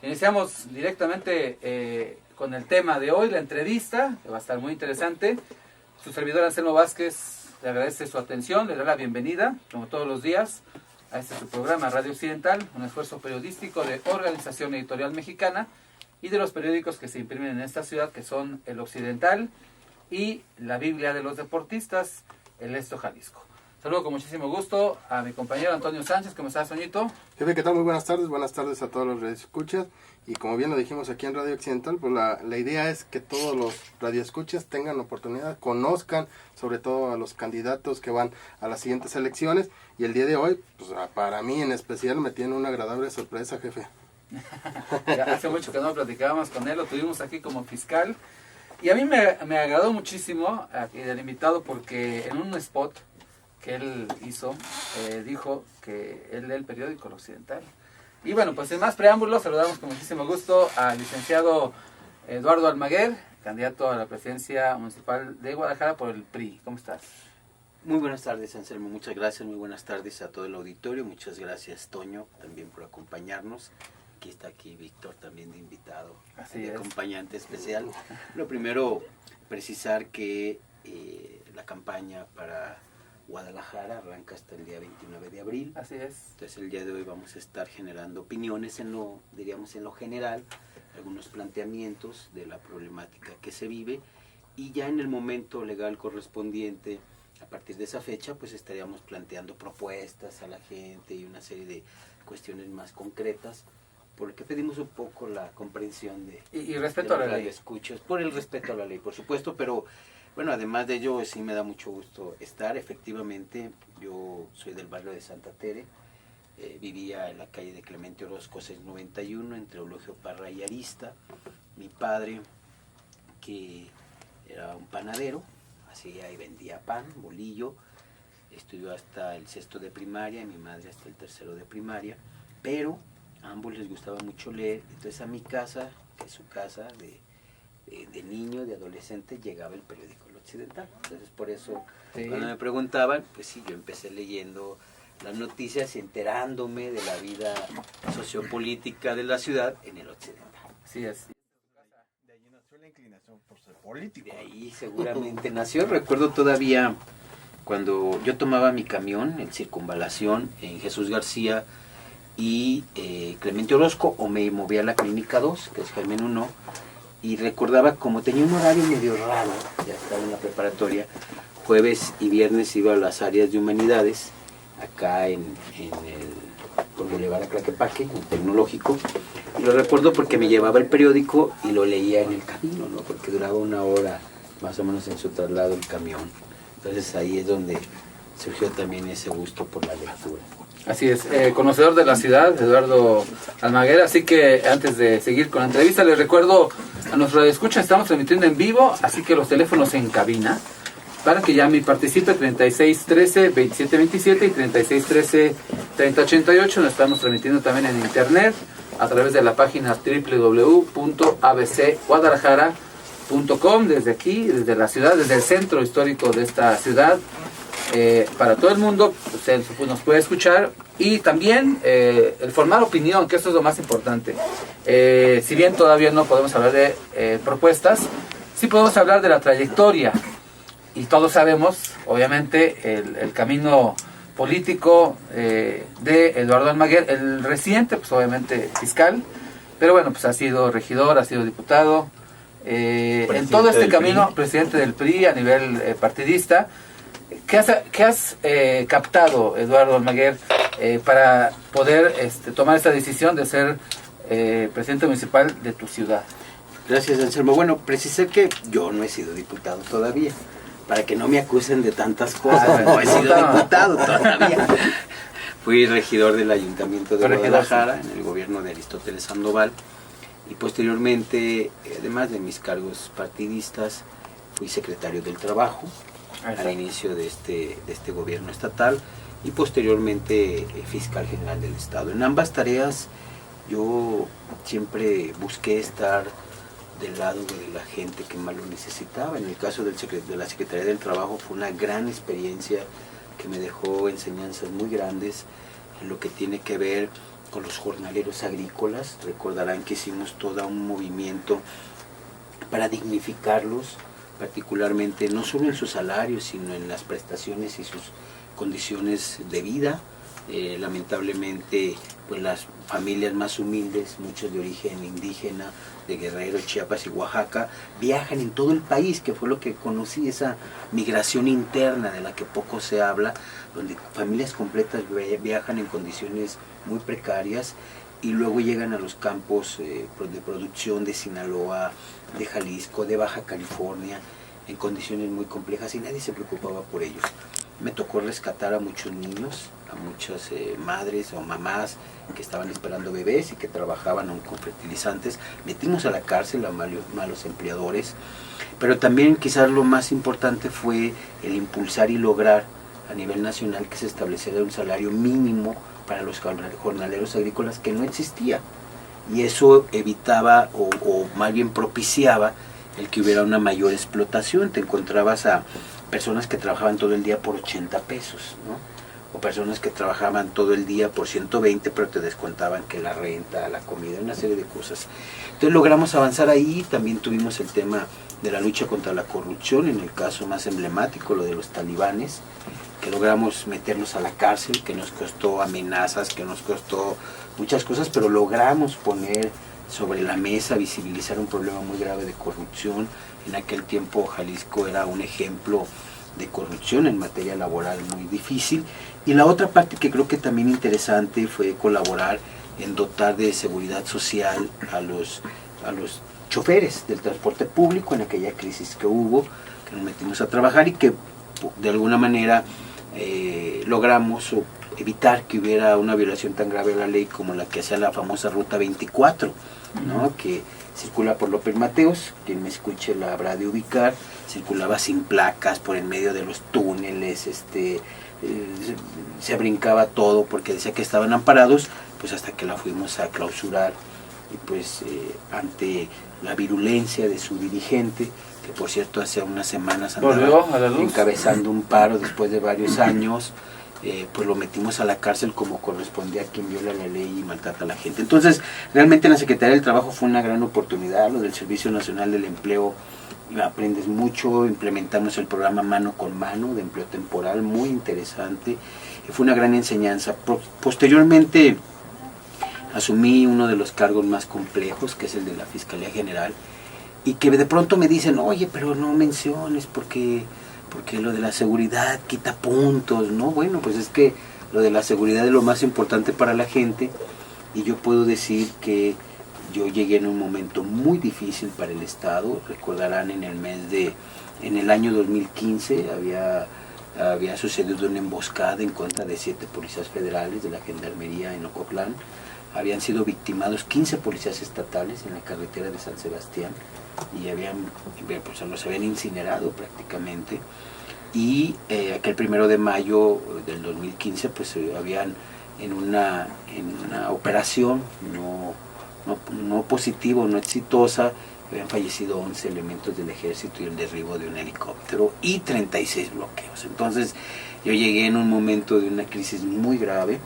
Iniciamos directamente con el tema de hoy, la entrevista, que va a estar muy interesante. Su servidor Anselmo Vázquez le agradece su atención, le da la bienvenida, como todos los días, a este su programa Radio Occidental, un esfuerzo periodístico de Organización Editorial Mexicana y de los periódicos que se imprimen en esta ciudad, que son El Occidental y La Biblia de los Deportistas, El Esto Jalisco. Saludo con muchísimo gusto a mi compañero Antonio Sánchez. ¿Cómo estás, Toñito? Jefe, ¿qué tal? Muy buenas tardes a todos los radioescuchas. Y como bien lo dijimos aquí en Radio Occidental, pues la idea es que todos los radioescuchas tengan oportunidad, conozcan sobre todo a los candidatos que van a las siguientes elecciones. Y el día de hoy, pues para mí en especial, me tiene una agradable sorpresa, jefe. Hace mucho que no platicábamos con él, lo tuvimos aquí como fiscal. Y a mí me agradó muchísimo el invitado, porque en un spot que él hizo, dijo que él lee el periódico El Occidental. Y bueno, pues sin más preámbulos, saludamos con muchísimo gusto al licenciado Eduardo Almaguer, candidato a la presidencia municipal de Guadalajara por el PRI. ¿Cómo estás? Muy buenas tardes, Anselmo, muchas gracias, muy buenas tardes a todo el auditorio, muchas gracias, Toño, también por acompañarnos. Aquí Víctor también de invitado, de acompañante especial. Lo primero, precisar que la campaña para Guadalajara arranca hasta el día 29 de abril. Así es. Entonces el día de hoy vamos a estar generando opiniones en lo general, algunos planteamientos de la problemática que se vive, y ya en el momento legal correspondiente, a partir de esa fecha, pues estaríamos planteando propuestas a la gente y una serie de cuestiones más concretas, porque pedimos un poco la comprensión de respeto a la ley. Escuchas, por el respeto a la ley, por supuesto, pero bueno, además de ello, sí me da mucho gusto estar. Efectivamente, yo soy del barrio de Santa Tere, vivía en la calle de Clemente Orozco 691, entre Eulogio Parra y Arista. Mi padre, que era un panadero, hacía y vendía pan, bolillo, estudió hasta el 6º de primaria, y mi madre hasta el 3º de primaria, pero a ambos les gustaba mucho leer. Entonces a mi casa, que es su casa de niño, de adolescente, llegaba el periódico El Occidental. Entonces por eso, cuando me preguntaban, pues sí, yo empecé leyendo las noticias y enterándome de la vida sociopolítica de la ciudad en El Occidental. Así es. De ahí nació la inclinación por ser político. De ahí seguramente nació. Recuerdo todavía cuando yo tomaba mi camión en Circunvalación, en Jesús García y Clemente Orozco, o me movía a la Clínica 2, que es Germen 1, y recordaba, como tenía un horario medio raro, ya estaba en la preparatoria, jueves y viernes iba a las áreas de humanidades, acá por Boulevard Aclaquepaque, en Tecnológico, y lo recuerdo porque me llevaba el periódico y lo leía en el camino, ¿no? Porque duraba 1 hora más o menos en su traslado el camión. Entonces ahí es donde surgió también ese gusto por la lectura. Así es, conocedor de la ciudad, Eduardo Almaguer. Así que antes de seguir con la entrevista, les recuerdo a nuestros radioescuchas, estamos transmitiendo en vivo, así que los teléfonos en cabina, para que llame y participe, 3613-2727 y 3613-3088. Nos estamos transmitiendo también en internet, a través de la página www.abcguadalajara.com, desde aquí, desde la ciudad, desde el centro histórico de esta ciudad. Para todo el mundo, usted nos puede escuchar, y también el formar opinión, que eso es lo más importante. Si bien todavía no podemos hablar de propuestas, sí podemos hablar de la trayectoria, y todos sabemos, obviamente, el camino político de Eduardo Almaguer, el reciente, pues obviamente fiscal, pero bueno, pues ha sido regidor, ha sido diputado, en todo este camino, presidente del PRI a nivel partidista. ¿Qué has captado, Eduardo Almaguer, para poder tomar esta decisión de ser presidente municipal de tu ciudad? Gracias, Anselmo. Bueno, precisé que yo no he sido diputado todavía, para que no me acusen de tantas cosas. No he sido diputado todavía. Fui regidor del Ayuntamiento de Guadalajara, en el gobierno de Aristóteles Sandoval, y posteriormente, además de mis cargos partidistas, fui secretario del Trabajo al inicio de este gobierno estatal, y posteriormente fiscal general del Estado. En ambas tareas yo siempre busqué estar del lado de la gente que más lo necesitaba. En el caso de la Secretaría del Trabajo fue una gran experiencia que me dejó enseñanzas muy grandes en lo que tiene que ver con los jornaleros agrícolas. Recordarán que hicimos todo un movimiento para dignificarlos, particularmente no solo en sus salarios, sino en las prestaciones y sus condiciones de vida. Lamentablemente, pues las familias más humildes, muchos de origen indígena, de Guerrero, Chiapas y Oaxaca, viajan en todo el país, que fue lo que conocí, esa migración interna de la que poco se habla, donde familias completas viajan en condiciones muy precarias y luego llegan a los campos de producción de Sinaloa, de Jalisco, de Baja California, en condiciones muy complejas y nadie se preocupaba por ellos. Me tocó rescatar a muchos niños, a muchas madres o mamás que estaban esperando bebés y que trabajaban aún con fertilizantes. Metimos a la cárcel a malos empleadores, pero también quizás lo más importante fue el impulsar y lograr a nivel nacional que se estableciera un salario mínimo para los jornaleros agrícolas que no existía. Y eso evitaba o más bien propiciaba el que hubiera una mayor explotación. Te encontrabas a personas que trabajaban todo el día por 80 pesos, ¿no? O personas que trabajaban todo el día por 120, pero te descontaban que la renta, la comida, una serie de cosas. Entonces logramos avanzar ahí. También tuvimos el tema de la lucha contra la corrupción, en el caso más emblemático, lo de los talibanes, que logramos meterlos a la cárcel, que nos costó amenazas, que nos costó muchas cosas, pero logramos poner sobre la mesa, visibilizar un problema muy grave de corrupción. En aquel tiempo Jalisco era un ejemplo de corrupción en materia laboral muy difícil. Y la otra parte que creo que también interesante fue colaborar en dotar de seguridad social a los choferes del transporte público en aquella crisis que hubo, que nos metimos a trabajar y que de alguna manera logramos evitar que hubiera una violación tan grave a la ley como la que hacía la famosa Ruta 24, ¿no? Que circula por López Mateos, quien me escuche la habrá de ubicar. Circulaba sin placas por en medio de los túneles, se brincaba todo porque decía que estaban amparados, pues hasta que la fuimos a clausurar y pues ante la virulencia de su dirigente, que por cierto hace unas semanas andaba encabezando un paro después de varios años, pues lo metimos a la cárcel como correspondía a quien viola la ley y maltrata a la gente. Entonces, realmente en la Secretaría del Trabajo fue una gran oportunidad, lo del Servicio Nacional del Empleo, aprendes mucho. Implementamos el programa Mano con Mano de empleo temporal, muy interesante, fue una gran enseñanza. Posteriormente asumí uno de los cargos más complejos, que es el de la Fiscalía General, y que de pronto me dicen, oye, pero no menciones porque lo de la seguridad quita puntos, ¿no? Bueno, pues es que lo de la seguridad es lo más importante para la gente, y yo puedo decir que yo llegué en un momento muy difícil para el Estado. Recordarán en el año 2015 había sucedido una emboscada en contra de 7 policías federales de la Gendarmería en Ocotlán. Habían sido victimados 15 policías estatales en la carretera de San Sebastián y los habían incinerado prácticamente. Y aquel 1 de mayo del 2015 pues habían en una operación no positiva, no exitosa, habían fallecido 11 elementos del ejército y el derribo de un helicóptero y 36 bloqueos. Entonces yo llegué en un momento de una crisis muy grave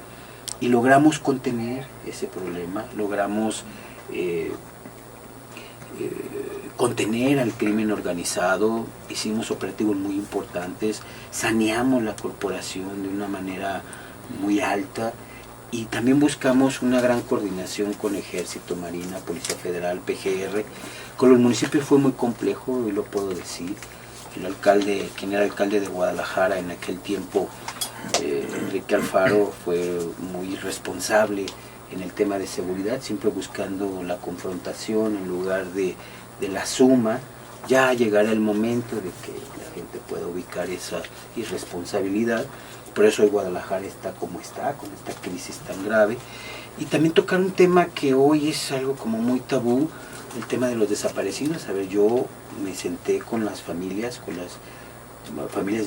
y logramos contener ese problema, logramos contener al crimen organizado, hicimos operativos muy importantes, saneamos la corporación de una manera muy alta, y también buscamos una gran coordinación con Ejército, Marina, Policía Federal, PGR. Con los municipios fue muy complejo, hoy lo puedo decir. Quien era alcalde de Guadalajara en aquel tiempo, Enrique Alfaro, fue muy responsable en el tema de seguridad, siempre buscando la confrontación en lugar de la suma. Ya llegará el momento de que la gente pueda ubicar esa irresponsabilidad. Por eso hoy Guadalajara está como está, con esta crisis tan grave. Y también tocar un tema que hoy es algo como muy tabú, el tema de los desaparecidos. A ver, yo me senté con las familias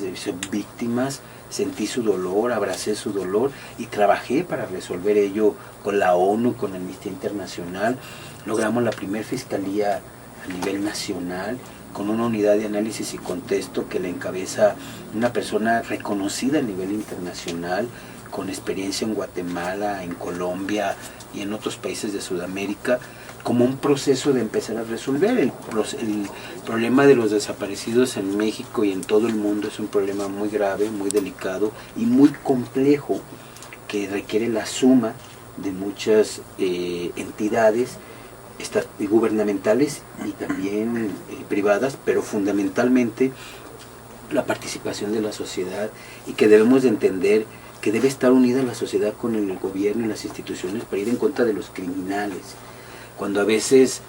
de víctimas, sentí su dolor, abracé su dolor y trabajé para resolver ello con la ONU, con Amnistía Internacional. Logramos la primera fiscalía a nivel nacional, con una unidad de análisis y contexto que le encabeza una persona reconocida a nivel internacional, con experiencia en Guatemala, en Colombia y en otros países de Sudamérica, como un proceso de empezar a resolver. El problema de los desaparecidos en México y en todo el mundo es un problema muy grave, muy delicado y muy complejo, que requiere la suma de muchas entidades gubernamentales y también privadas, pero fundamentalmente la participación de la sociedad, y que debemos de entender que debe estar unida la sociedad con el gobierno y las instituciones para ir en contra de los criminales. Cuando a veces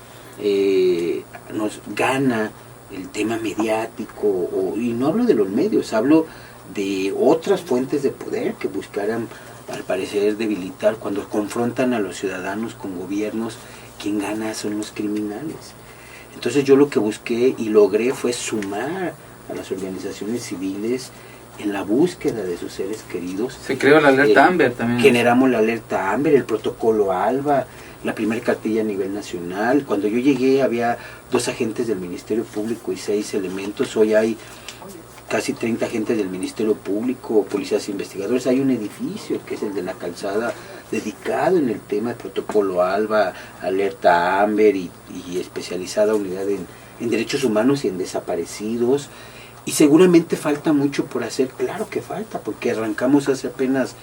nos gana el tema mediático, y no hablo de los medios, hablo de otras fuentes de poder que buscaran, al parecer, debilitar, cuando confrontan a los ciudadanos con gobiernos, quien gana son los criminales. Entonces yo lo que busqué y logré fue sumar a las organizaciones civiles en la búsqueda de sus seres queridos. Se creó la alerta Amber también. Generamos la alerta Amber, el protocolo ALBA, la primera cartilla a nivel nacional. Cuando yo llegué había 2 agentes del Ministerio Público y 6 elementos. Hoy hay casi 30 agentes del Ministerio Público, policías e investigadores. Hay un edificio que es el de la Calzada, dedicado en el tema de protocolo ALBA, alerta Amber y especializada unidad en derechos humanos y en desaparecidos. Y seguramente falta mucho por hacer, claro que falta, porque arrancamos hace apenas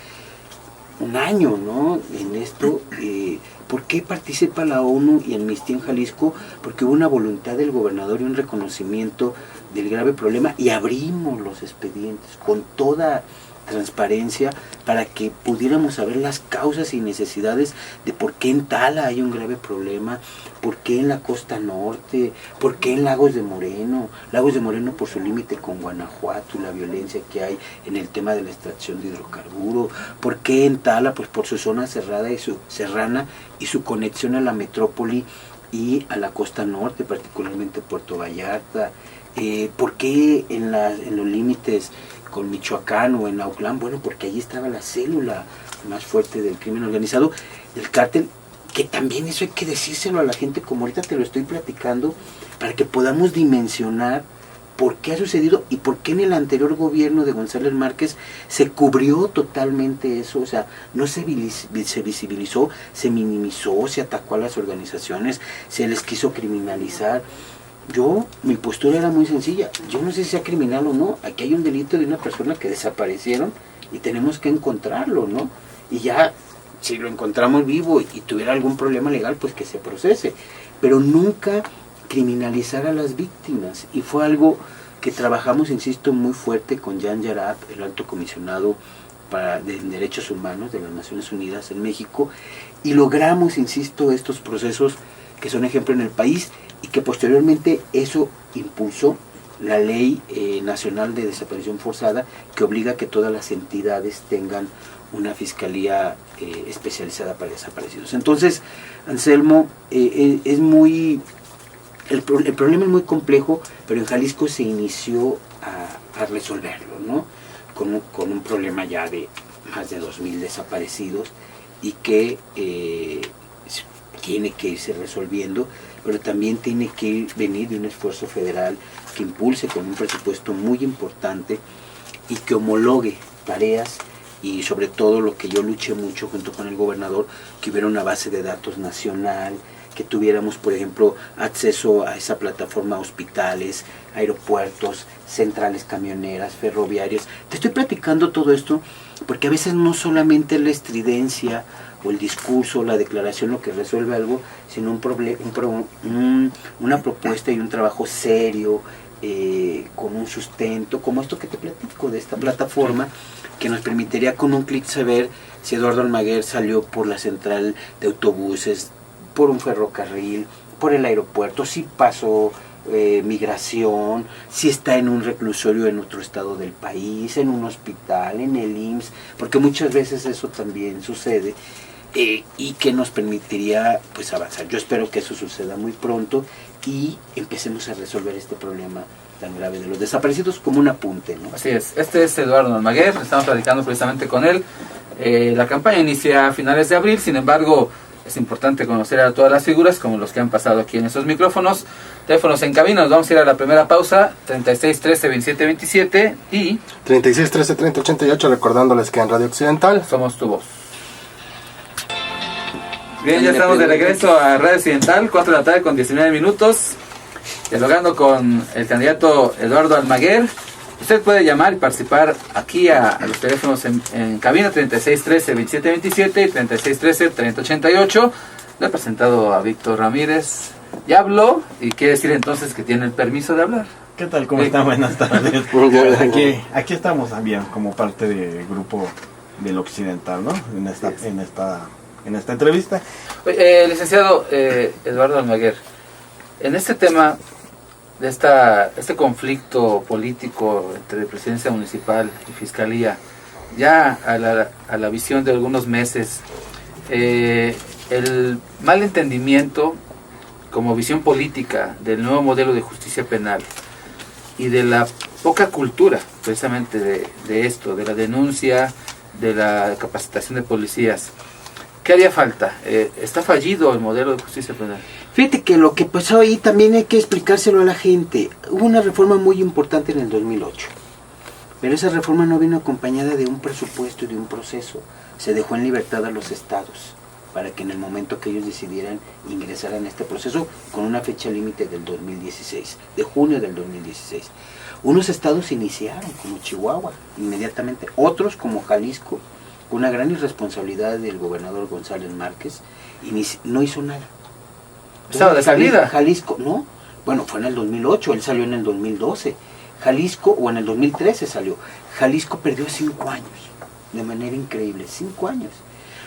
un año, ¿no?, en esto. ¿Por qué participa la ONU y Amnistía en Jalisco? Porque hubo una voluntad del gobernador y un reconocimiento del grave problema, y abrimos los expedientes con toda transparencia para que pudiéramos saber las causas y necesidades de por qué en Tala hay un grave problema, por qué en la costa norte, por qué en Lagos de Moreno por su límite con Guanajuato y la violencia que hay en el tema de la extracción de hidrocarburos, por qué en Tala, pues por su zona serrana y su conexión a la metrópoli y a la costa norte, particularmente Puerto Vallarta, por qué en los límites con Michoacán o en Autlán. Bueno, porque allí estaba la célula más fuerte del crimen organizado, del cártel, que también eso hay que decírselo a la gente, como ahorita te lo estoy platicando, para que podamos dimensionar por qué ha sucedido y por qué en el anterior gobierno de González Márquez se cubrió totalmente eso. O sea, no se visibilizó, se minimizó, se atacó a las organizaciones, se les quiso criminalizar. Mi postura era muy sencilla. Yo no sé si sea criminal o no. Aquí hay un delito de una persona que desaparecieron y tenemos que encontrarlo, ¿no? Y ya, si lo encontramos vivo y tuviera algún problema legal, pues que se procese. Pero nunca criminalizar a las víctimas. Y fue algo que trabajamos, insisto, muy fuerte con Jan Yarab, el alto comisionado de Derechos Humanos de las Naciones Unidas en México, y logramos, insisto, estos procesos que son ejemplo en el país, y que posteriormente eso impulsó la Ley Nacional de Desaparición Forzada, que obliga a que todas las entidades tengan una fiscalía especializada para desaparecidos. Entonces, Anselmo, el problema es muy complejo, pero en Jalisco se inició a resolverlo, ¿no? Con un problema ya de más de 2,000 desaparecidos, y que tiene que irse resolviendo, pero también tiene que venir de un esfuerzo federal que impulse con un presupuesto muy importante y que homologue tareas, y sobre todo lo que yo luché mucho junto con el gobernador, que hubiera una base de datos nacional, que tuviéramos, por ejemplo, acceso a esa plataforma a hospitales, aeropuertos, centrales camioneras, ferroviarias. Te estoy platicando todo esto porque a veces no solamente es la estridencia o el discurso, la declaración lo que resuelve algo, sino una propuesta y un trabajo serio, con un sustento, como esto que te platico de esta plataforma, que nos permitiría con un clic saber si Eduardo Almaguer salió por la central de autobuses, por un ferrocarril, por el aeropuerto, si pasó migración, si está en un reclusorio en otro estado del país, en un hospital, en el IMSS, porque muchas veces eso también sucede, y que nos permitiría pues avanzar. Yo espero que eso suceda muy pronto y empecemos a resolver este problema tan grave de los desaparecidos como un apunte, ¿no? Así es. Este es Eduardo Almaguer, estamos platicando precisamente con él. La campaña inicia a finales de abril, sin embargo, es importante conocer a todas las figuras, como los que han pasado aquí en estos micrófonos. Teléfonos en cabina, nos vamos a ir a la primera pausa, 36 13 27 27 y 36 13 30 88, recordándoles que en Radio Occidental somos tu voz. Bien, ya estamos de regreso a Radio Occidental, 4 de la tarde con 19 minutos, dialogando con el candidato Eduardo Almaguer. Usted puede llamar y participar aquí a los teléfonos en cabina 36 13 27 27 y 36 13 30 88. Le he presentado a Víctor Ramírez. Ya habló y quiere decir entonces que tiene el permiso de hablar. ¿Qué tal? ¿Cómo están? Buenas tardes. Aquí estamos también como parte del grupo del Occidental, ¿no? En esta entrevista. Licenciado Eduardo Almaguer, en este tema de este conflicto político entre presidencia municipal y fiscalía, ya a la visión de algunos meses, el mal entendimiento como visión política del nuevo modelo de justicia penal y de la poca cultura precisamente de esto, de la denuncia, de la capacitación de policías, ¿qué haría falta? ¿Está fallido el modelo de justicia penal? Fíjate que lo que pasó ahí también hay que explicárselo a la gente. Hubo una reforma muy importante en el 2008, pero esa reforma no vino acompañada de un presupuesto y de un proceso. Se dejó en libertad a los estados para que en el momento que ellos decidieran ingresar en este proceso, con una fecha límite del 2016, de junio del 2016. Unos estados iniciaron, como Chihuahua, inmediatamente. Otros, como Jalisco, con una gran irresponsabilidad del gobernador González Márquez, no hizo nada. ¿Estaba de salida? Jalisco, no. Bueno, fue en el 2008, él salió en el 2012. Jalisco, o en el 2013 salió. Jalisco perdió 5 años, de manera increíble, 5 años.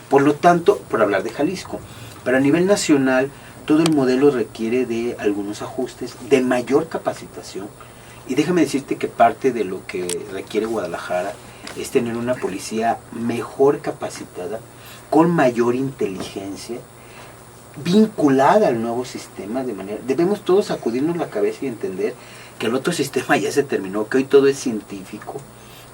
Por lo tanto, por hablar de Jalisco, pero a nivel nacional, todo el modelo requiere de algunos ajustes, de mayor capacitación. Y déjame decirte que parte de lo que requiere Guadalajara es tener una policía mejor capacitada, con mayor inteligencia, vinculada al nuevo sistema, de manera, debemos todos sacudirnos la cabeza y entender que el otro sistema ya se terminó, que hoy todo es científico,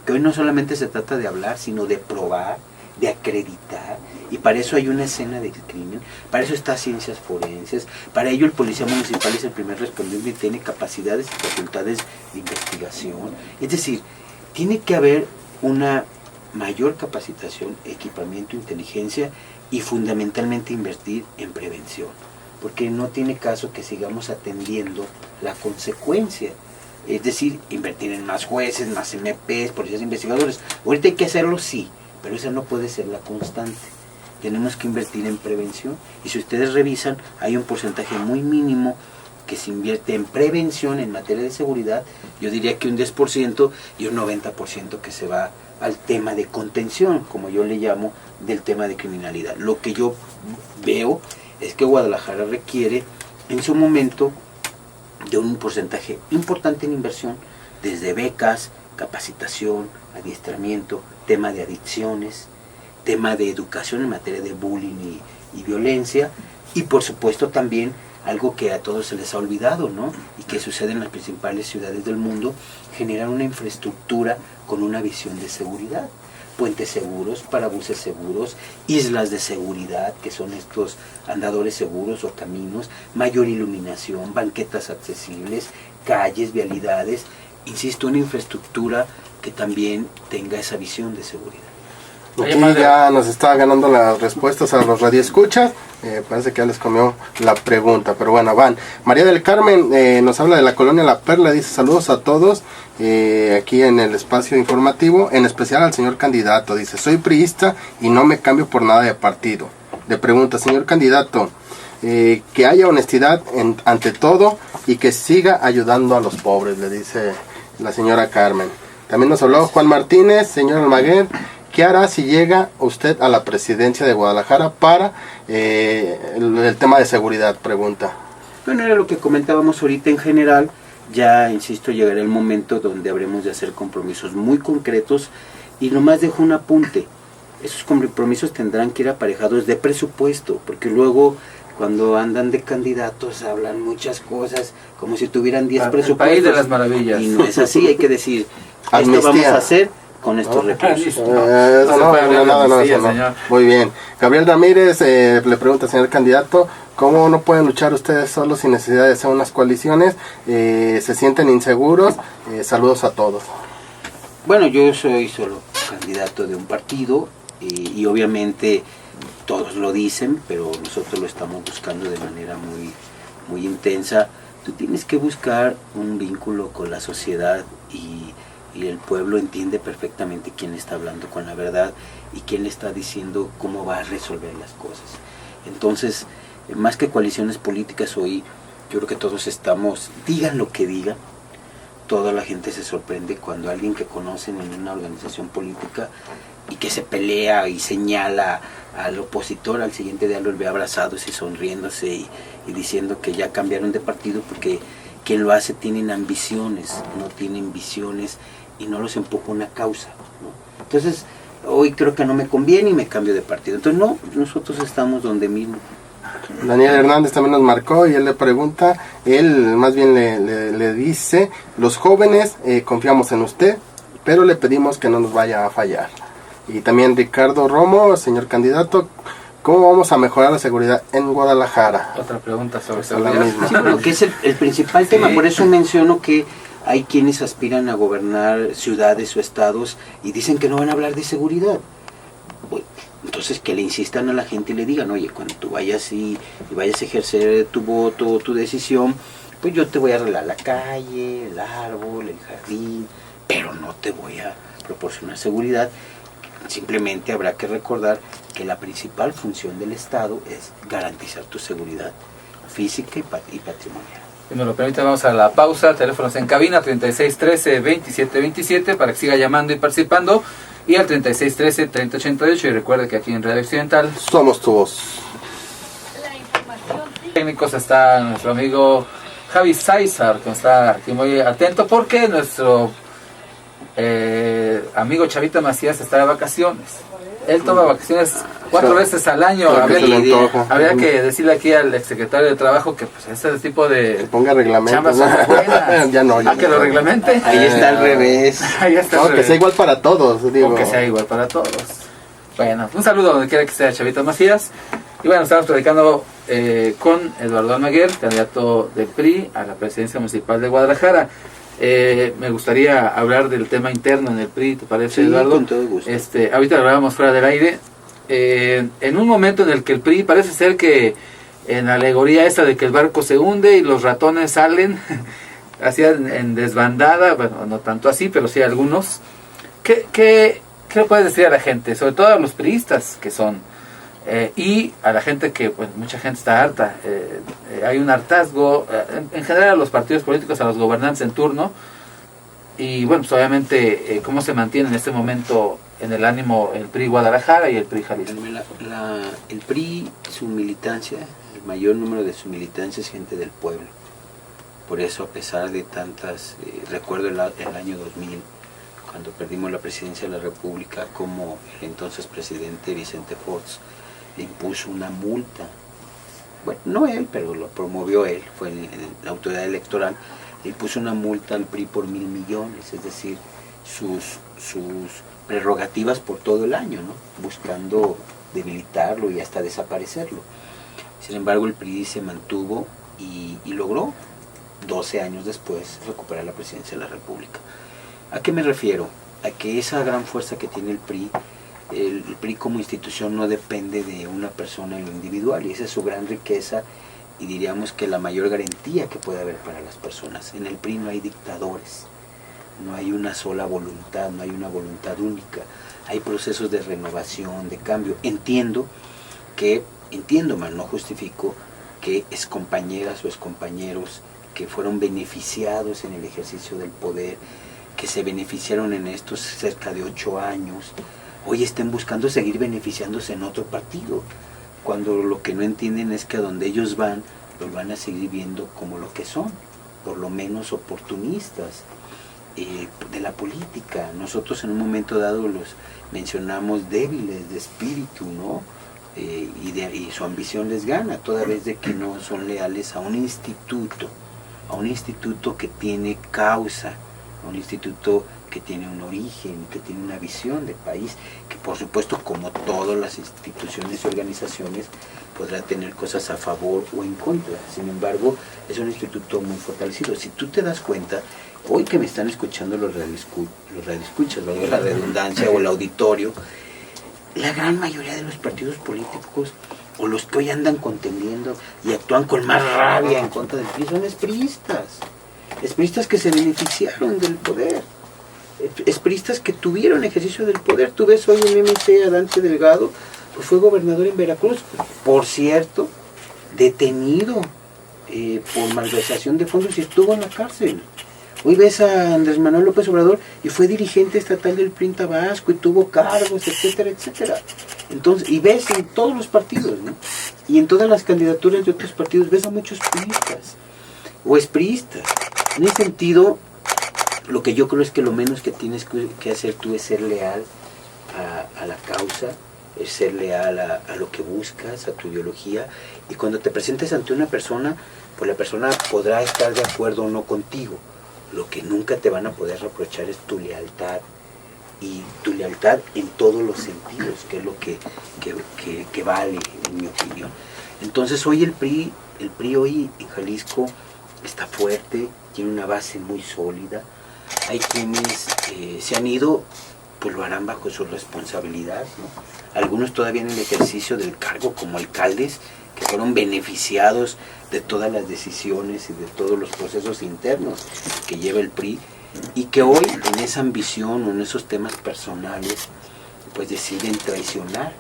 que hoy no solamente se trata de hablar, sino de probar, de acreditar, y para eso hay una escena del crimen, para eso está ciencias forenses, para ello el policía municipal es el primer respondiente y tiene capacidades y facultades de investigación. Es decir, tiene que haber una mayor capacitación, equipamiento, inteligencia y fundamentalmente invertir en prevención, porque no tiene caso que sigamos atendiendo la consecuencia, es decir, invertir en más jueces, más MPs, policías investigadores. Ahorita hay que hacerlo, sí, pero esa no puede ser la constante. Tenemos que invertir en prevención, y si ustedes revisan, hay un porcentaje muy mínimo que se invierte en prevención en materia de seguridad. Yo diría que un 10% y un 90% que se va al tema de contención, como yo le llamo, del tema de criminalidad. Lo que yo veo es que Guadalajara requiere en su momento de un porcentaje importante en inversión, desde becas, capacitación, adiestramiento, tema de adicciones, tema de educación en materia de bullying y violencia, y por supuesto también algo que a todos se les ha olvidado, ¿no? Y que sucede en las principales ciudades del mundo, generar una infraestructura con una visión de seguridad. Puentes seguros, parabuses seguros, islas de seguridad, que son estos andadores seguros o caminos, mayor iluminación, banquetas accesibles, calles, vialidades, insisto, una infraestructura que también tenga esa visión de seguridad. Aquí ya nos está ganando las respuestas a los radioescuchas. Parece que ya les comió la pregunta, pero bueno, van. María del Carmen nos habla de la colonia La Perla, dice saludos a todos aquí en el espacio informativo, en especial al señor candidato. Dice, soy priista y no me cambio por nada de partido. Le pregunta, señor candidato, que haya honestidad ante todo y que siga ayudando a los pobres, le dice la señora Carmen. También nos habló Juan Martínez, señor Almaguer, ¿qué hará si llega usted a la presidencia de Guadalajara para el tema de seguridad? Pregunta. Bueno, era lo que comentábamos ahorita en general. Ya, insisto, llegará el momento donde habremos de hacer compromisos muy concretos, y nomás dejo un apunte. Esos compromisos tendrán que ir aparejados de presupuesto, porque luego cuando andan de candidatos hablan muchas cosas como si tuvieran 10 presupuestos. El país de las maravillas. Y no es así, hay que decir, Amnistía. esto vamos a hacer con estos recursos. Eso no. Muy bien. Gabriel Ramírez le pregunta al señor candidato, ¿cómo no pueden luchar ustedes solos sin necesidad de hacer unas coaliciones? ¿Se sienten inseguros? Saludos a todos. Bueno, yo soy solo candidato de un partido y obviamente todos lo dicen, pero nosotros lo estamos buscando de manera muy intensa. Tú tienes que buscar un vínculo con la sociedad y el pueblo entiende perfectamente quién está hablando con la verdad y quién le está diciendo cómo va a resolver las cosas. Entonces, más que coaliciones políticas hoy, yo creo que todos estamos, digan lo que digan, toda la gente se sorprende cuando alguien que conocen en una organización política y que se pelea y señala al opositor, al siguiente día los ve abrazados y sonriéndose y diciendo que ya cambiaron de partido porque quien lo hace tienen ambiciones, no tienen visiones y no los empuja una causa, ¿no? Entonces, hoy creo que no me conviene y me cambio de partido. Entonces, no, nosotros estamos donde mismo. Daniel Hernández también nos marcó y él le pregunta, él más bien le dice, los jóvenes confiamos en usted, pero le pedimos que no nos vaya a fallar. Y también Ricardo Romo, señor candidato, ¿cómo vamos a mejorar la seguridad en Guadalajara? Otra pregunta sobre seguridad. Sí, bueno, que es el principal tema, por eso menciono que hay quienes aspiran a gobernar ciudades o estados y dicen que no van a hablar de seguridad. Entonces que le insistan a la gente y le digan, oye, cuando tú vayas y vayas a ejercer tu voto, tu decisión, pues yo te voy a arreglar la calle, el árbol, el jardín, pero no te voy a proporcionar seguridad. Simplemente habrá que recordar que la principal función del Estado es garantizar tu seguridad física y patrimonial. Si me lo permite, vamos a la pausa. Teléfonos en cabina 3613-2727 para que siga llamando y participando. Y al 3613-3088. Y recuerde que aquí en Radio Occidental somos tu voz. Técnicos está nuestro amigo Javi César, que está aquí muy atento porque nuestro amigo Chavita Macías está de vacaciones. Él toma vacaciones 4 veces al año. Habría que decirle aquí al exsecretario de Trabajo que pues ese tipo de que ponga reglamentos, chambas son buenas. Ya no. Que lo reglamente. Ahí está al revés. Ahí está al no, revés. Que sea igual para todos. Digo. O que sea igual para todos. Bueno, un saludo donde quiera que sea Chavita Macías. Y bueno, estamos platicando con Eduardo Almaguer, candidato del PRI a la presidencia municipal de Guadalajara. Me gustaría hablar del tema interno en el PRI, ¿te parece, sí, Eduardo? Con todo gusto. Ahorita lo hablábamos fuera del aire. En un momento en el que el PRI parece ser que en la alegoría esta de que el barco se hunde y los ratones salen así en desbandada, bueno, no tanto así, pero sí algunos. ¿Qué le puedes decir a la gente? Sobre todo a los priistas que son y a la gente que, pues, mucha gente está harta. Hay un hartazgo, en general a los partidos políticos, a los gobernantes en turno. Y bueno, pues obviamente, ¿cómo se mantiene en este momento en el ánimo el PRI Guadalajara y el PRI Jalisco? El PRI, su militancia, el mayor número de su militancia es gente del pueblo. Por eso, a pesar de tantas, recuerdo el año 2000, cuando perdimos la presidencia de la República, como el entonces presidente Vicente Fox le impuso una multa. Bueno, no él, pero lo promovió él, fue la autoridad electoral, le impuso una multa al PRI por 1.000 millones, es decir, sus prerrogativas por todo el año, ¿no? Buscando debilitarlo y hasta desaparecerlo. Sin embargo, el PRI se mantuvo y logró, 12 años después, recuperar la presidencia de la República. ¿A qué me refiero? A que esa gran fuerza que tiene el PRI como institución no depende de una persona en lo individual, y esa es su gran riqueza y diríamos que la mayor garantía que puede haber para las personas. En el PRI no hay dictadores, no hay una sola voluntad, no hay una voluntad única, hay procesos de renovación, de cambio. Entiendo, mal, no justifico que excompañeras o excompañeros que fueron beneficiados en el ejercicio del poder, que se beneficiaron en estos cerca de 8 años, hoy estén buscando seguir beneficiándose en otro partido, cuando lo que no entienden es que a donde ellos van, los van a seguir viendo como lo que son, por lo menos oportunistas de la política. Nosotros en un momento dado los mencionamos débiles de espíritu, ¿no? Y su ambición les gana, toda vez de que no son leales a un instituto que tiene causa, un instituto que tiene un origen, que tiene una visión de país, que por supuesto, como todas las instituciones y organizaciones, podrá tener cosas a favor o en contra. Sin embargo, es un instituto muy fortalecido. Si tú te das cuenta, hoy que me están escuchando los radioescuchas, valga la redundancia, o el auditorio, la gran mayoría de los partidos políticos, o los que hoy andan contendiendo y actúan con más rabia en contra del PRI, son espristas que se beneficiaron del poder, espristas que tuvieron ejercicio del poder. Tú ves hoy en MC a Dante Delgado, pues fue gobernador en Veracruz, por cierto, detenido por malversación de fondos y estuvo en la cárcel. Hoy ves a Andrés Manuel López Obrador y fue dirigente estatal del PRI en Tabasco y tuvo cargos, etcétera, etcétera. Entonces, y ves en todos los partidos, ¿no? Y en todas las candidaturas de otros partidos ves a muchos priistas o expriistas. En ese sentido, lo que yo creo es que lo menos que tienes que hacer tú es ser leal a la causa, es ser leal a lo que buscas, a tu ideología, y cuando te presentes ante una persona, pues la persona podrá estar de acuerdo o no contigo. Lo que nunca te van a poder reprochar es tu lealtad, y tu lealtad en todos los sentidos, que es lo que vale, en mi opinión. Entonces hoy el PRI hoy en Jalisco está fuerte, tiene una base muy sólida. Hay quienes se han ido, pues lo harán bajo su responsabilidad, ¿no? Algunos todavía en el ejercicio del cargo como alcaldes, que fueron beneficiados de todas las decisiones y de todos los procesos internos que lleva el PRI, y que hoy en esa ambición o en esos temas personales pues deciden traicionar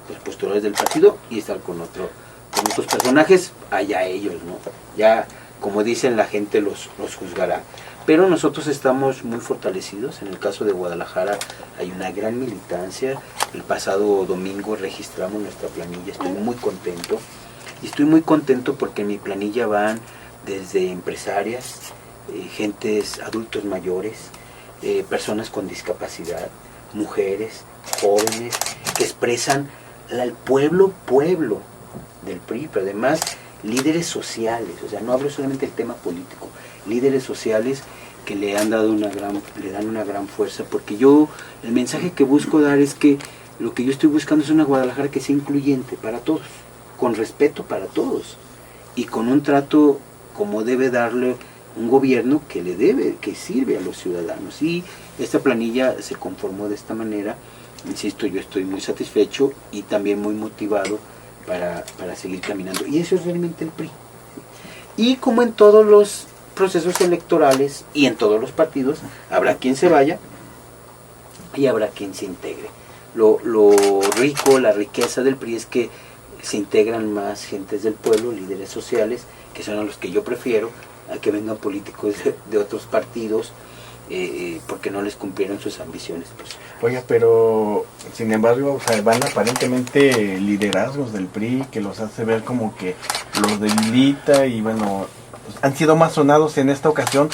los postulares del partido y estar con otros personajes, allá ellos, ¿no? Ya, como dicen, la gente los juzgará. Pero nosotros estamos muy fortalecidos. En el caso de Guadalajara hay una gran militancia. El pasado domingo registramos nuestra planilla, estoy muy contento. Y estoy muy contento porque en mi planilla van desde empresarias, gentes, adultos mayores, personas con discapacidad, mujeres, jóvenes, que expresan al pueblo del PRI, pero además líderes sociales. O sea, no hablo solamente del tema político, líderes sociales que le dan una gran fuerza, porque yo, el mensaje que busco dar es que lo que yo estoy buscando es una Guadalajara que sea incluyente para todos, con respeto para todos, y con un trato como debe darle un gobierno que sirve a los ciudadanos. Y esta planilla se conformó de esta manera. Insisto, yo estoy muy satisfecho y también muy motivado para seguir caminando. Y eso es realmente el PRI. Y como en todos los procesos electorales y en todos los partidos, habrá quien se vaya y habrá quien se integre. Lo rico, la riqueza del PRI es que se integran más gentes del pueblo, líderes sociales, que son a los que yo prefiero a que vengan políticos de otros partidos, porque no les cumplieron sus ambiciones. Oiga, pero sin embargo, o sea, van aparentemente liderazgos del PRI que los hace ver como que los debilita, y bueno, han sido más sonados en esta ocasión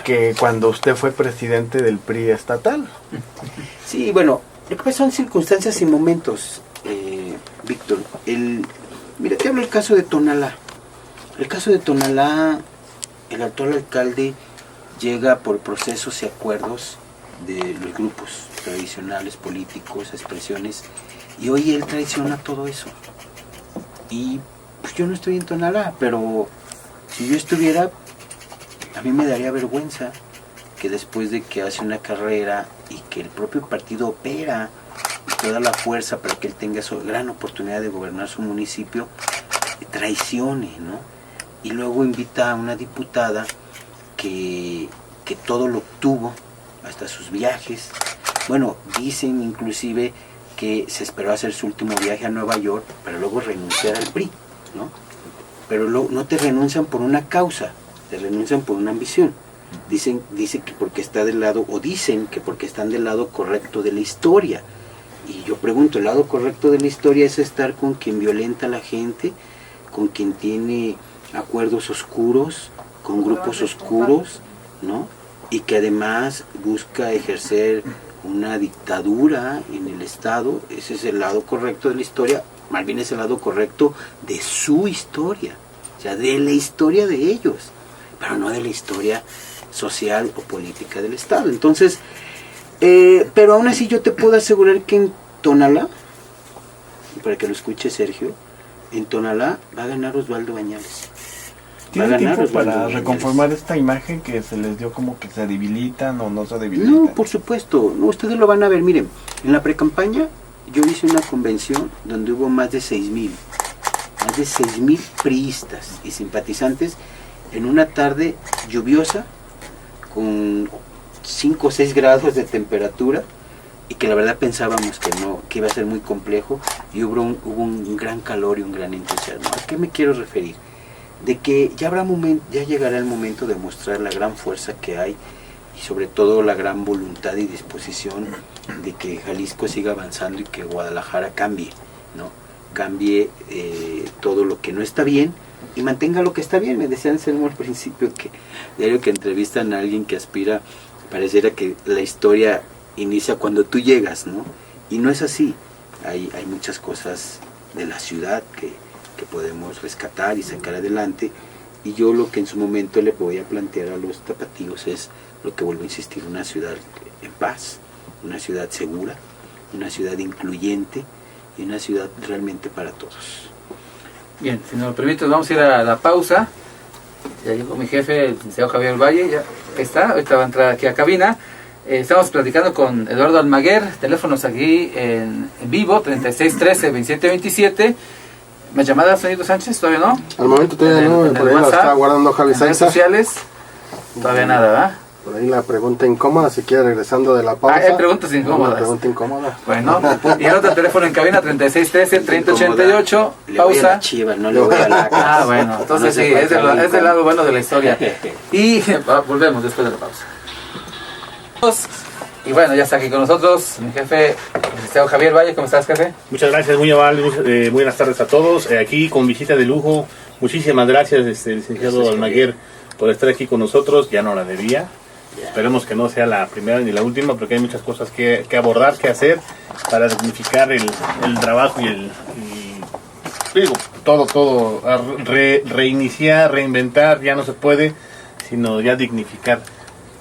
que cuando usted fue presidente del PRI estatal. Sí, bueno, son circunstancias y momentos, Víctor. Mira, te hablo del caso de Tonalá. El caso de Tonalá, el actual alcalde llega por procesos y acuerdos de los grupos tradicionales, políticos, expresiones, y hoy él traiciona todo eso. Y pues yo no estoy en Tonalá, pero si yo estuviera, a mí me daría vergüenza que después de que hace una carrera y que el propio partido opera y toda la fuerza para que él tenga su gran oportunidad de gobernar su municipio, traicione, ¿no? Y luego invita a una diputada que todo lo obtuvo, hasta sus viajes. Bueno, dicen inclusive que se esperó hacer su último viaje a Nueva York para luego renunciar al PRI, ¿no? Pero no te renuncian por una causa, te renuncian por una ambición. Dicen que porque está del lado, o dicen que porque están del lado correcto de la historia. Y yo pregunto, ¿el lado correcto de la historia es estar con quien violenta a la gente, con quien tiene acuerdos oscuros, con grupos oscuros, ¿no? Y que además busca ejercer una dictadura en el Estado? Ese es el lado correcto de la historia, más bien es el lado correcto de su historia, o sea, de la historia de ellos, pero no de la historia social o política del Estado. Entonces, pero aún así yo te puedo asegurar que en Tonalá, para que lo escuche Sergio, en Tonalá va a ganar Osvaldo Bañales. ¿Tiene tiempo para reconformar esta imagen que se les dio como que se debilitan o no se debilitan? No, por supuesto, no, ustedes lo van a ver. Miren, en la precampaña yo hice una convención donde hubo más de 6,000 priistas y simpatizantes en una tarde lluviosa con 5 o 6 grados de temperatura, y que la verdad pensábamos que iba a ser muy complejo, y hubo un gran calor y un gran entusiasmo. ¿A qué me quiero referir? De que ya llegará el momento de mostrar la gran fuerza que hay, y sobre todo la gran voluntad y disposición de que Jalisco siga avanzando y que Guadalajara cambie, ¿no? Cambie todo lo que no está bien y mantenga lo que está bien. Me decía Anselmo al principio que diario que entrevistan a alguien que aspira, pareciera que la historia inicia cuando tú llegas, ¿no? Y no es así. Hay muchas cosas de la ciudad que podemos rescatar y sacar adelante, y yo lo que en su momento le voy a plantear a los tapatíos es lo que vuelvo a insistir: una ciudad en paz, una ciudad segura, una ciudad incluyente y una ciudad realmente para todos. Bien, si nos lo permite, vamos a ir a la pausa. Ya llegó mi jefe, el licenciado Javier Valle, ya está, ahorita va a entrar aquí a cabina. Estamos platicando con Eduardo Almaguer, teléfonos aquí en vivo, 3613-2727. ¿Me llamada, señorito Sánchez? ¿Todavía no? Al momento todavía no, por ahí la está guardando Javi en redes Sánchez. sociales, todavía nada, ¿verdad? Por ahí la pregunta incómoda, si quiere, regresando de la pausa. Hay preguntas incómodas. Una pregunta incómoda. Bueno, y el otro teléfono en cabina, 3613-3088, Le voy a pausa. la Chiva, no le voy a la Ah, bueno, entonces No sí, se es del falta lado bueno de la historia. Y volvemos después de la pausa. Y bueno, ya está aquí con nosotros mi jefe, el licenciado Javier Valle. ¿Cómo estás, jefe? Muchas gracias, muy amable, muy buenas tardes a todos. Aquí con visita de lujo. Muchísimas gracias, licenciado Almaguer, por estar aquí con nosotros. Ya no la debía. Esperemos que no sea la primera ni la última, porque hay muchas cosas que abordar, que hacer para dignificar el trabajo y digo, todo, reiniciar, reinventar. Ya no se puede, sino ya dignificar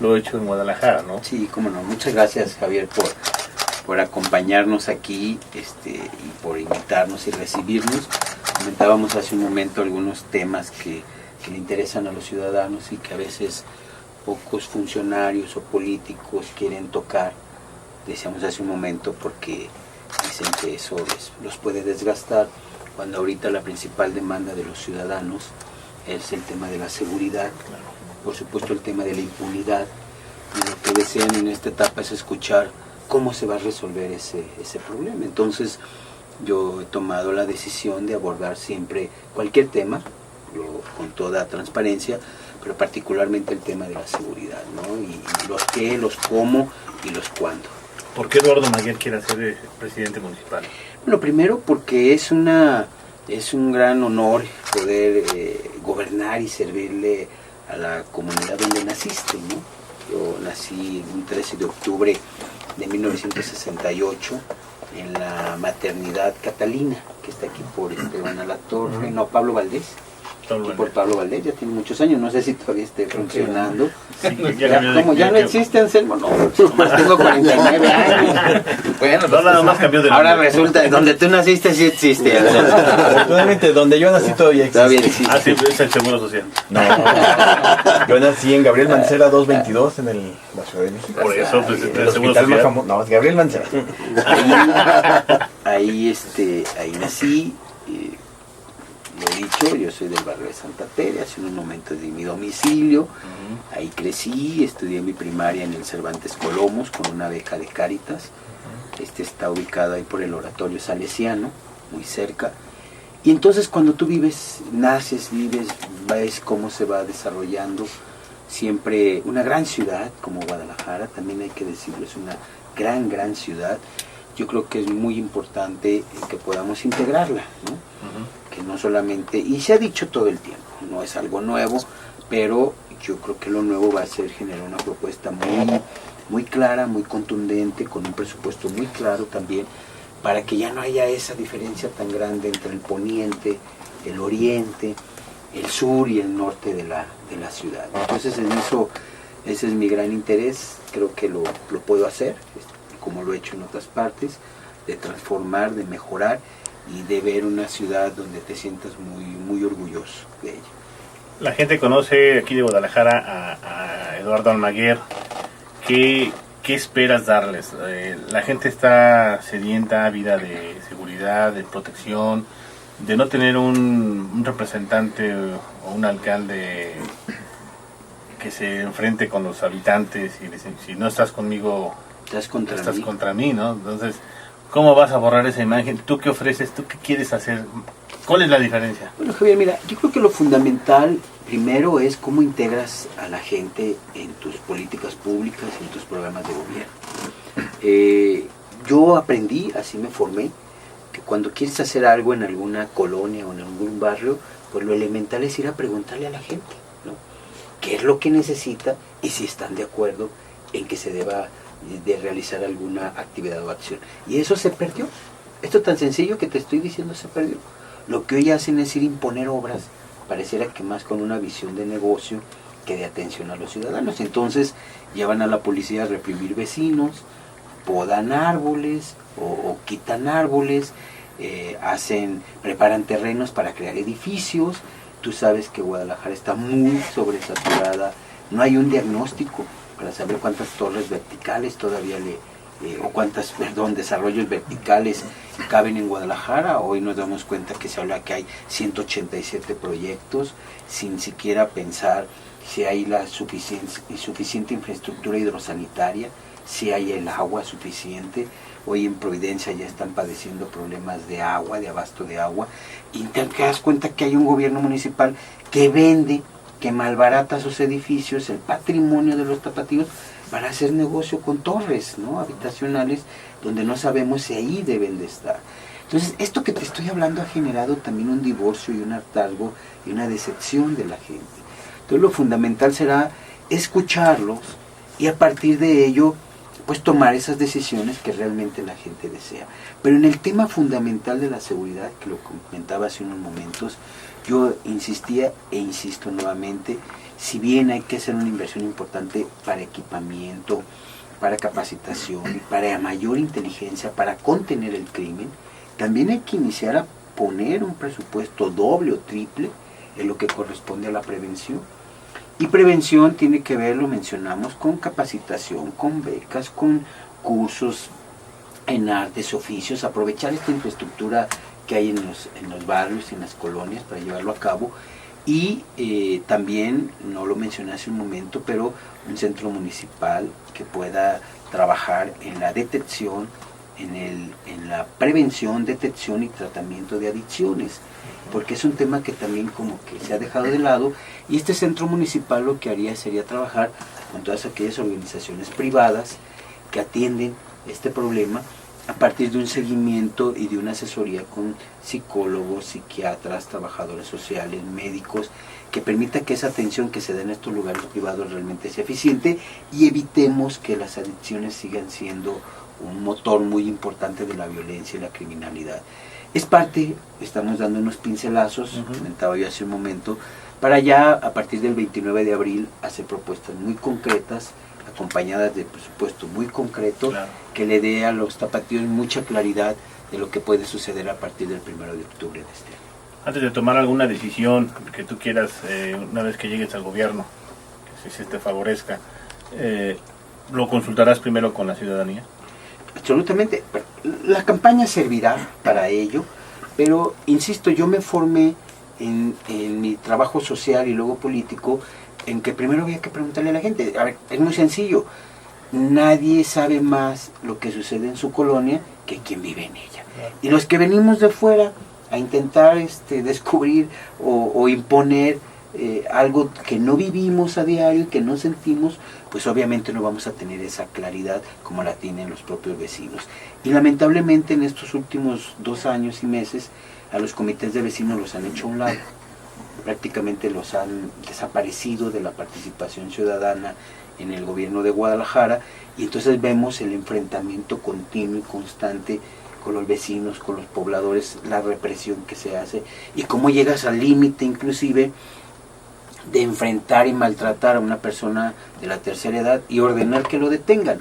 lo hecho en Guadalajara, ¿no? Sí, cómo no. Muchas gracias, Javier, por acompañarnos aquí, y por invitarnos y recibirnos. Comentábamos hace un momento algunos temas que le interesan a los ciudadanos y que a veces pocos funcionarios o políticos quieren tocar. Decíamos hace un momento porque dicen que eso los puede desgastar, cuando ahorita la principal demanda de los ciudadanos es el tema de la seguridad, por supuesto el tema de la impunidad, y lo que desean en esta etapa es escuchar cómo se va a resolver ese problema. Entonces yo he tomado la decisión de abordar siempre cualquier tema, con toda transparencia, pero particularmente el tema de la seguridad, ¿no? Y los qué, los cómo y los cuándo. ¿Por qué Eduardo Almaguer quiere ser presidente municipal? Bueno, primero porque es un gran honor poder gobernar y servirle a la comunidad donde naciste, ¿no? Yo nací un 13 de octubre de 1968 en la maternidad Catalina, que está aquí por Esteban a la Torre, no, Pablo Valdés. Por Pablo Valdés, ya tiene muchos años, no sé si todavía esté funcionando. Sí, ya no existe, Anselmo, no, más tengo 49 años. Bueno, no, nada más cambió de nombre. Ahora resulta, donde tú naciste sí existe. Actualmente, donde yo nací todavía existe. Ah, sí, es el Seguro Social. No, yo nací en Gabriel Mancera 222 en la Ciudad de México. Por eso, pues, el hospital más famoso. No, es Gabriel Mancera. Ahí nací. Lo he dicho, yo soy del barrio de Santa Tere, hace unos momentos de mi domicilio. Ahí crecí, estudié mi primaria en el Cervantes Colomos con una beca de Cáritas. Está ubicado ahí por el Oratorio Salesiano, muy cerca. Y entonces cuando tú naces, ves cómo se va desarrollando siempre una gran ciudad como Guadalajara, también hay que decirlo, es una gran ciudad. Yo creo que es muy importante que podamos integrarla, ¿no? Que no solamente, y se ha dicho todo el tiempo, no es algo nuevo, pero yo creo que lo nuevo va a ser generar una propuesta muy clara, muy contundente, con un presupuesto muy claro también, para que ya no haya esa diferencia tan grande entre el poniente, el oriente, el sur y el norte de la ciudad. Entonces en eso Ese es mi gran interés, creo que lo puedo hacer, como lo he hecho en otras partes, de transformar, de mejorar y de ver una ciudad donde te sientas muy, muy orgulloso de ella. La gente conoce aquí de Guadalajara a Eduardo Almaguer. ¿Qué esperas darles? La gente está sedienta, ávida de seguridad, de protección, de no tener un representante o un alcalde que se enfrente con los habitantes y dicen, si no estás conmigo, estás contra mí, ¿no? Entonces, ¿cómo vas a borrar esa imagen? ¿Tú qué ofreces? ¿Tú qué quieres hacer? ¿Cuál es la diferencia? Bueno, Javier, mira, yo creo que lo fundamental primero es cómo integras a la gente en tus políticas públicas, en tus programas de gobierno. Yo aprendí, así me formé, que cuando quieres hacer algo en alguna colonia o en algún barrio, pues lo elemental es ir a preguntarle a la gente, ¿no? ¿Qué es lo que necesita y si están de acuerdo en que se deba de realizar alguna actividad o acción? Y eso se perdió. Esto tan sencillo que te estoy diciendo se perdió. Lo que hoy hacen es ir a imponer obras, pareciera que más con una visión de negocio que de atención a los ciudadanos. Entonces llevan a la policía a reprimir vecinos, podan árboles o quitan árboles, preparan terrenos para crear edificios. Tú sabes que Guadalajara está muy sobresaturada, no hay un diagnóstico para saber cuántas torres verticales todavía desarrollos verticales caben en Guadalajara. Hoy nos damos cuenta que se habla que hay 187 proyectos, sin siquiera pensar si hay la suficiente infraestructura hidrosanitaria, si hay el agua suficiente. Hoy en Providencia ya están padeciendo problemas de agua, de abasto de agua, y te das cuenta que hay un gobierno municipal que vende, que malbarata sus edificios, el patrimonio de los tapatíos, para hacer negocio con torres, ¿no?, habitacionales, donde no sabemos si ahí deben de estar. Entonces, esto que te estoy hablando ha generado también un divorcio y un hartazgo y una decepción de la gente. Entonces, lo fundamental será escucharlos y a partir de ello, pues tomar esas decisiones que realmente la gente desea. Pero en el tema fundamental de la seguridad, que lo comentaba hace unos momentos, yo insistía e insisto nuevamente, si bien hay que hacer una inversión importante para equipamiento, para capacitación y para mayor inteligencia, para contener el crimen, también hay que iniciar a poner un presupuesto doble o triple en lo que corresponde a la prevención. Y prevención tiene que ver, lo mencionamos, con capacitación, con becas, con cursos en artes, oficios, aprovechar esta infraestructura que hay en los barrios y en las colonias para llevarlo a cabo. Y también, no lo mencioné hace un momento, pero un centro municipal que pueda trabajar en la detección, en la prevención, detección y tratamiento de adicciones, porque es un tema que también como que se ha dejado de lado, y este centro municipal lo que haría sería trabajar con todas aquellas organizaciones privadas que atienden este problema a partir de un seguimiento y de una asesoría con psicólogos, psiquiatras, trabajadores sociales, médicos, que permita que esa atención que se da en estos lugares privados realmente sea eficiente y evitemos que las adicciones sigan siendo un motor muy importante de la violencia y la criminalidad. Es parte, estamos dando unos pincelazos, comentaba yo hace un momento, para ya a partir del 29 de abril hacer propuestas muy concretas, acompañadas de presupuesto muy concreto, claro, que le dé a los tapatíos mucha claridad de lo que puede suceder a partir del 1 de octubre de este año. Antes de tomar alguna decisión que tú quieras, una vez que llegues al gobierno, que si se te favorezca, ¿lo consultarás primero con la ciudadanía? Absolutamente. La campaña servirá para ello, pero insisto, yo me formé en mi trabajo social y luego político en que primero había que preguntarle a la gente. A ver, es muy sencillo, nadie sabe más lo que sucede en su colonia que quien vive en ella. Y los que venimos de fuera a intentar descubrir o imponer algo que no vivimos a diario y que no sentimos, pues obviamente no vamos a tener esa claridad como la tienen los propios vecinos. Y lamentablemente en estos últimos 2 años y meses a los comités de vecinos los han hecho a un lado, prácticamente los han desaparecido de la participación ciudadana en el gobierno de Guadalajara, y entonces vemos el enfrentamiento continuo y constante con los vecinos, con los pobladores, la represión que se hace y cómo llegas al límite inclusive de enfrentar y maltratar a una persona de la tercera edad y ordenar que lo detengan.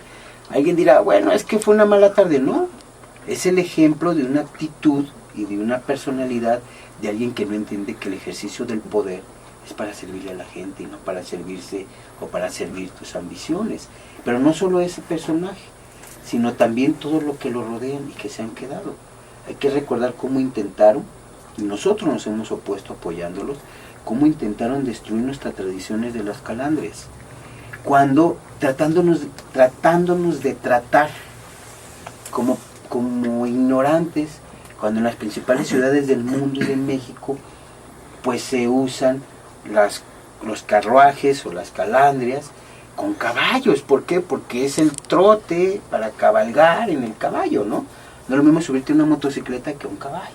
Alguien dirá, bueno, es que fue una mala tarde. No, es el ejemplo de una actitud y de una personalidad de alguien que no entiende que el ejercicio del poder es para servirle a la gente y no para servirse o para servir tus ambiciones. Pero no solo ese personaje, sino también todo lo que lo rodean y que se han quedado. Hay que recordar cómo intentaron, y nosotros nos hemos opuesto apoyándolos, cómo intentaron destruir nuestras tradiciones de las calandrias, cuando tratándonos de tratar como ignorantes, cuando en las principales ciudades del mundo y de México pues se usan los carruajes o las calandrias con caballos. ¿Por qué? Porque es el trote para cabalgar en el caballo, ¿no? No es lo mismo subirte a una motocicleta que a un caballo.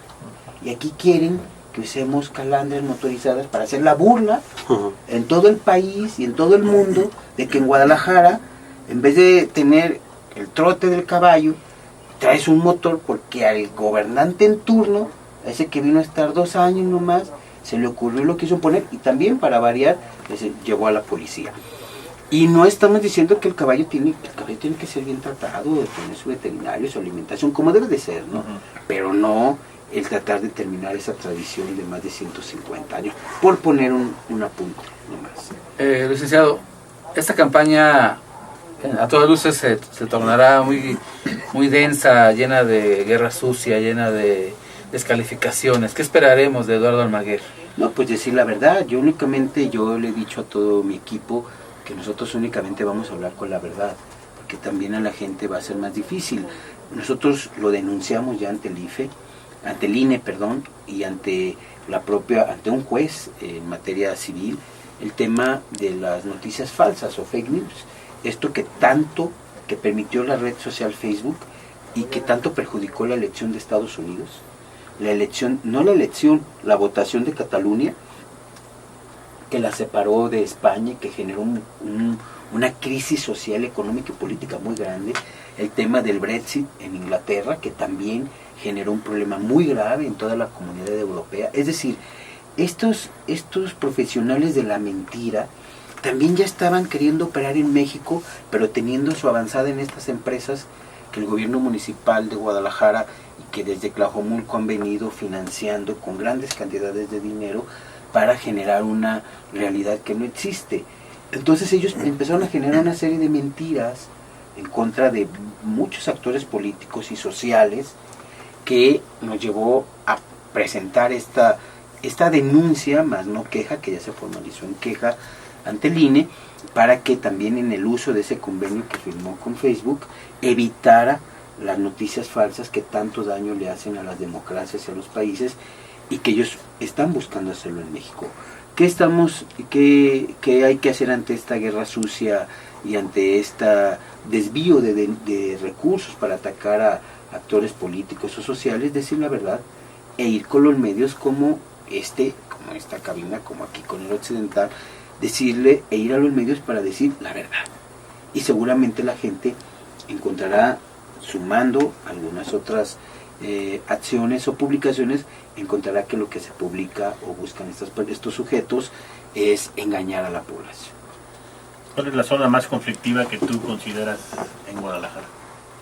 Y aquí quieren que usemos calandrias motorizadas para hacer la burla en todo el país y en todo el mundo de que en Guadalajara, en vez de tener el trote del caballo, traes un motor, porque al gobernante en turno, ese que vino a estar 2 años nomás, se le ocurrió y lo quiso poner, y también para variar, llevó a la policía. Y no estamos diciendo que el caballo tiene que ser bien tratado, tener su veterinario, su alimentación, como debe de ser, ¿no? Pero no el tratar de terminar esa tradición de más de 150 años, por poner un apunte nomás. Licenciado, esta campaña a todas luces se tornará muy densa, llena de guerra sucia, llena de descalificaciones. ¿Qué esperaremos de Eduardo Almaguer? No, pues decir la verdad, yo le he dicho a todo mi equipo que nosotros únicamente vamos a hablar con la verdad, porque también a la gente va a ser más difícil. Nosotros lo denunciamos ya ante el INE, y ante un juez en materia civil, el tema de las noticias falsas o fake news. Esto que permitió la red social Facebook y que tanto perjudicó la elección de Estados Unidos, la votación de Cataluña, que la separó de España y que generó una crisis social, económica y política muy grande, el tema del Brexit en Inglaterra, que también generó un problema muy grave en toda la comunidad europea. Es decir, estos profesionales de la mentira también ya estaban queriendo operar en México, pero teniendo su avanzada en estas empresas que el gobierno municipal de Guadalajara y que desde Tlajomulco han venido financiando con grandes cantidades de dinero para generar una realidad que no existe. Entonces ellos empezaron a generar una serie de mentiras en contra de muchos actores políticos y sociales, que nos llevó a presentar esta denuncia, más no queja, que ya se formalizó en queja ante el INE, para que también en el uso de ese convenio que firmó con Facebook evitara las noticias falsas que tanto daño le hacen a las democracias y a los países, y que ellos están buscando hacerlo en México. ¿Qué hay que hacer ante esta guerra sucia y ante este desvío de recursos para atacar a actores políticos o sociales? Decir la verdad e ir con los medios como esta cabina, como aquí con el Occidental, decirle e ir a los medios para decir la verdad. Y seguramente la gente encontrará, sumando algunas otras acciones o publicaciones, encontrará que lo que se publica o buscan estos sujetos es engañar a la población. ¿Cuál es la zona más conflictiva que tú consideras en Guadalajara?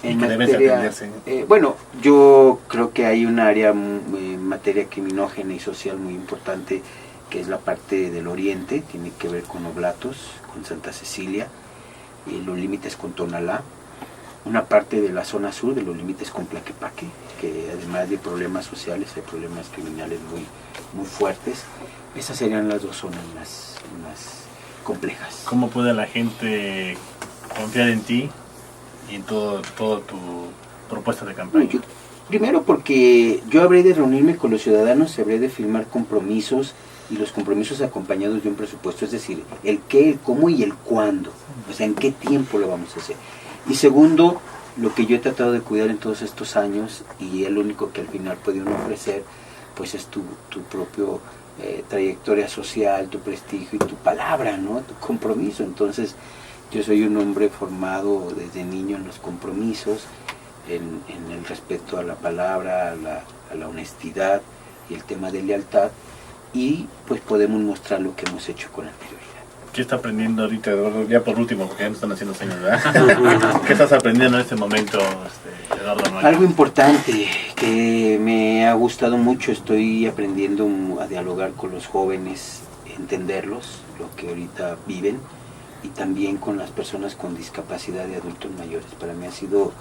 En que debes atenderse. Bueno, yo creo que hay un área en materia criminógena y social muy importante, que es la parte del oriente, tiene que ver con Oblatos, con Santa Cecilia, y los límites con Tonalá, una parte de la zona sur, de los límites con Tlaquepaque, que además de problemas sociales hay problemas criminales muy fuertes. Esas serían las dos zonas más complejas. ¿Cómo puede la gente confiar en ti y en todo tu propuesta de campaña? Primero porque yo habré de reunirme con los ciudadanos, habré de firmar compromisos, y los compromisos acompañados de un presupuesto, es decir, el qué, el cómo y el cuándo, o sea, en qué tiempo lo vamos a hacer. Y segundo, lo que yo he tratado de cuidar en todos estos años, y el único que al final puede uno ofrecer, pues es tu propio trayectoria social, tu prestigio y tu palabra, ¿no? Tu compromiso. Entonces, yo soy un hombre formado desde niño en los compromisos, en el respeto a la palabra, a la honestidad y el tema de lealtad. y pues podemos mostrar lo que hemos hecho con anterioridad. ¿Qué está aprendiendo ahorita, Eduardo? Ya por último, porque ya no están haciendo señas, ¿verdad? ¿Qué estás aprendiendo en este momento, Eduardo Almaguer? Algo importante que me ha gustado mucho, estoy aprendiendo a dialogar con los jóvenes, entenderlos, lo que ahorita viven, y también con las personas con discapacidad y adultos mayores. Para mí ha sido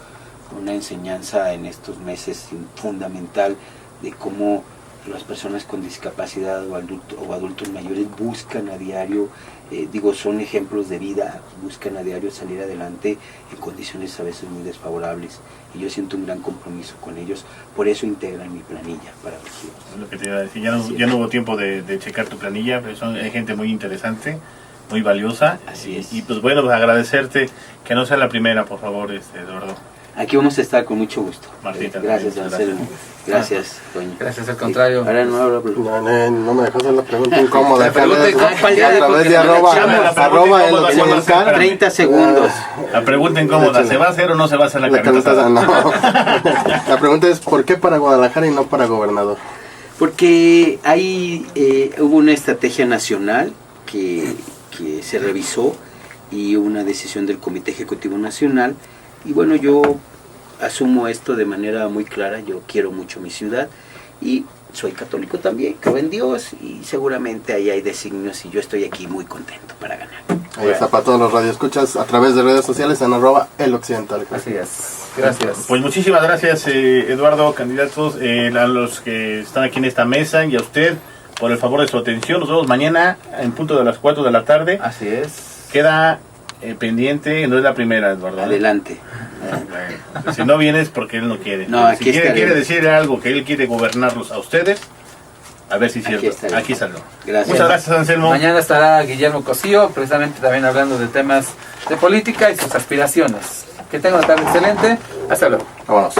una enseñanza en estos meses fundamental de cómo las personas con discapacidad o adultos mayores buscan a diario, son ejemplos de vida, buscan a diario salir adelante en condiciones a veces muy desfavorables, y yo siento un gran compromiso con ellos, por eso integran mi planilla para regidores. Es lo que te iba a decir, ya no hubo tiempo de checar tu planilla, pero hay gente muy interesante, muy valiosa. Así es. Y pues bueno, pues agradecerte que no sea la primera, por favor, Eduardo. Aquí vamos a estar con mucho gusto. Martita, Gracias, gracias. Anselmo. Gracias, Toño. Gracias, al contrario. Ahora no hablo. No me dejó hacer la pregunta incómoda. La pregunta incómoda. A través de La arroba pregunta el incómoda, occidental. 30 segundos. La pregunta incómoda, ¿se va a hacer o no se va a hacer la carnita asada? No. La pregunta es, ¿por qué para Guadalajara y no para gobernador? Porque ahí hubo una estrategia nacional que se revisó y una decisión del Comité Ejecutivo Nacional, y bueno, yo asumo esto de manera muy clara. Yo quiero mucho mi ciudad y soy católico también, creo en Dios, y seguramente ahí hay designios, y yo estoy aquí muy contento para ganar. Ahí está para todos los radioescuchas a través de redes sociales en arroba el occidental. Así es. Gracias. Pues muchísimas gracias, Eduardo, candidatos, a los que están aquí en esta mesa, y a usted por el favor de su atención. Nos vemos mañana en punto de las 4 de la tarde. Así es. Queda pendiente, no es la primera, Eduardo. Adelante. Bueno, si no vienes porque él no quiere. No, aquí si quiere estaré. decir algo, que él quiere gobernarlos a ustedes, a ver si es Aquí cierto. estaré. Aquí salió. Gracias. Muchas gracias, Anselmo. Mañana estará Guillermo Cosío, precisamente también hablando de temas de política y sus aspiraciones. Que tenga una tarde excelente. Hasta luego. Vámonos.